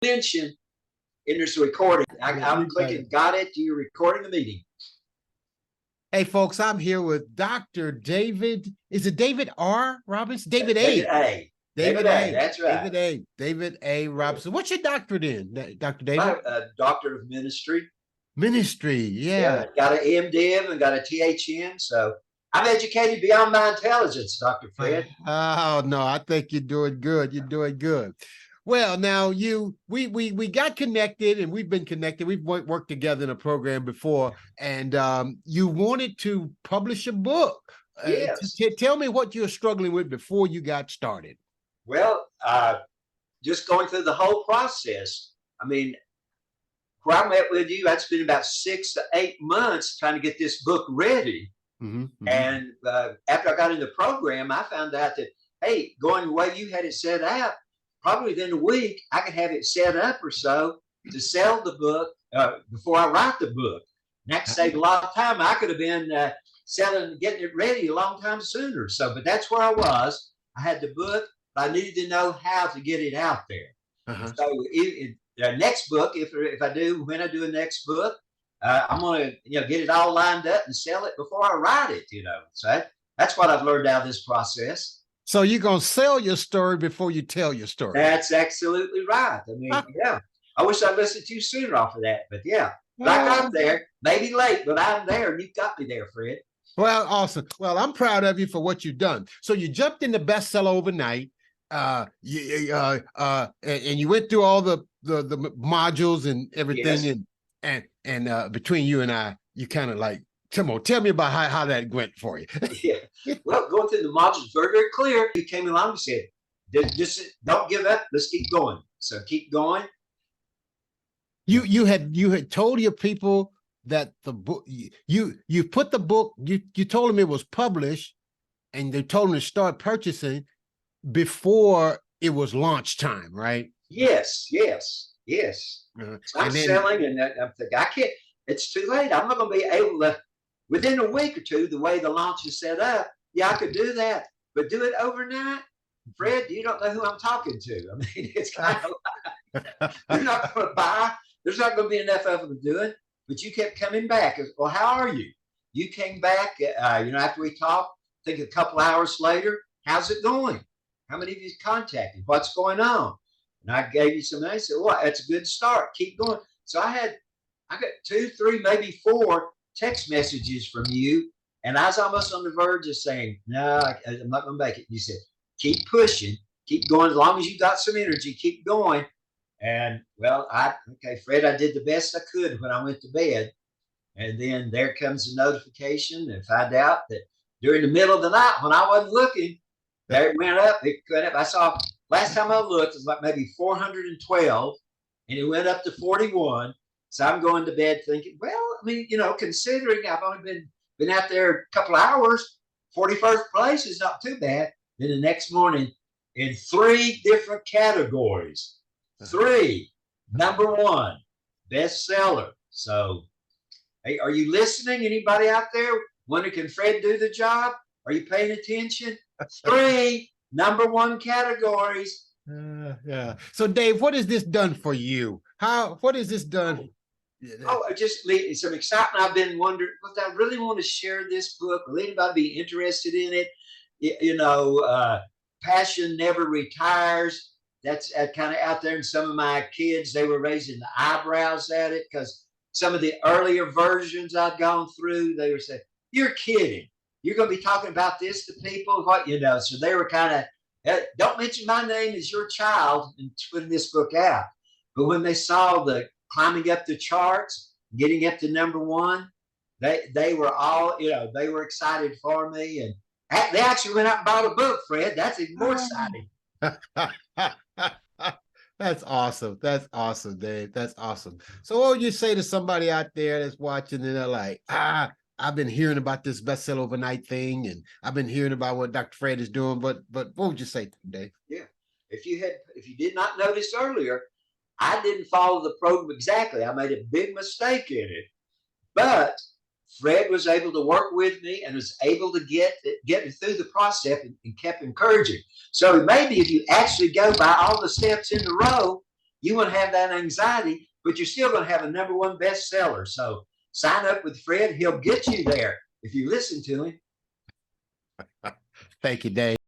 mention in this recording. I'm clicking, got it. You're recording the meeting. Hey, folks, I'm here with Dr. David. Is it David R. Robinson? David A. David A. David A. That's right. David A. David A. Robinson. What's your doctorate in, Dr. David? Doctor of Ministry. Ministry, yeah. Got an MDiv and got a THN. So I'm educated beyond my intelligence, Dr. Fred. Oh, no, I think you're doing good. You're doing good. Well, now we got connected, and we've been connected. We've worked together in a program before, and you wanted to publish a book. Yes. Tell me what you're struggling with before you got started. Well, just going through the whole process. I mean, where I met with you, I'd spent about 6 to 8 months trying to get this book ready. And after I got in the program, I found out that, hey, going the way you had it set out, probably within a week, I could have it set up or so to sell the book before I write the book. And that saved a lot of time. I could have been selling and getting it ready a long time sooner. So, but that's where I was. I had the book, but I needed to know how to get it out there. So the next book, if I do, when I do a next book, I'm going to get it all lined up and sell it before I write it. So that's what I've learned out of this process. So you're going to sell your story before you tell your story. That's absolutely right. I mean, yeah. I wish I'd listened to you sooner off of that, but yeah, like I'm there, maybe late, but I'm there, and you've got me there, Fred. Well, awesome. Well, I'm proud of you for what you've done. So you jumped into bestseller overnight, and you went through all the modules and everything, yes. and between you and I, you kind of like, come on, tell me about how that went for you. Yeah. Well, going through the modules, very, very clear. You came along and said, just don't give up. Let's keep going. So keep going. You had told your people that the book, you put the book, you told them it was published, and they told them to start purchasing before it was launch time, right? Yes. So I'm selling, and I'm thinking, I can't, it's too late. I'm not going to be able to, within a week or two, the way the launch is set up, yeah, I could do that. But do it overnight? Fred, you don't know who I'm talking to. I mean, it's kind of like, you're not going to buy. There's not going to be enough of them to do it. But you kept coming back. Well, how are you? You came back, after we talked, I think a couple hours later, how's it going? How many of you contacted? What's going on? And I gave you some, and I said, well, that's a good start. Keep going. So I got 2, 3, maybe 4 text messages from you, and I was almost on the verge of saying, no, I'm not going to make it. You said, keep pushing, keep going. As long as you got some energy, keep going. And well, okay, Fred, I did the best I could when I went to bed. And then there comes a notification, and find out that during the middle of the night, when I wasn't looking, there it went up. I saw, last time I looked, it was like maybe 412, and it went up to 41. So I'm going to bed thinking, well, I mean, considering I've only been out there a couple of hours, 41st place is not too bad. Then the next morning, in 3 different categories, 3, number 1, bestseller. So, hey, are you listening? Anybody out there wondering, can Fred do the job? Are you paying attention? 3, number 1 categories. Yeah. So, Dave, what has this done for you? What has this done? Oh, just some excitement. I've been wondering, but I really want to share this book. Will anybody be interested in it? Passion never retires. That's kind of out there. And some of my kids, they were raising the eyebrows at it, because some of the earlier versions I've gone through, they were saying, you're kidding. You're going to be talking about this to people? So they were kind of, don't mention my name as your child in putting this book out. But when they saw the climbing up the charts, getting up to number 1, they were all, they were excited for me. And they actually went out and bought a book, Fred. That's even more exciting. That's awesome. That's awesome, Dave. That's awesome. So what would you say to somebody out there that's watching and they're like, I've been hearing about this bestseller overnight thing, and I've been hearing about what Dr. Fred is doing, but what would you say to them, Dave? Yeah. If you did not notice earlier, I didn't follow the program exactly. I made a big mistake in it, but Fred was able to work with me and was able to get me through the process, and kept encouraging. So maybe if you actually go by all the steps in the row, You won't have that anxiety, but you're still going to have a #1 bestseller. So sign up with Fred. He'll get you there if you listen to him. Thank you, Dave.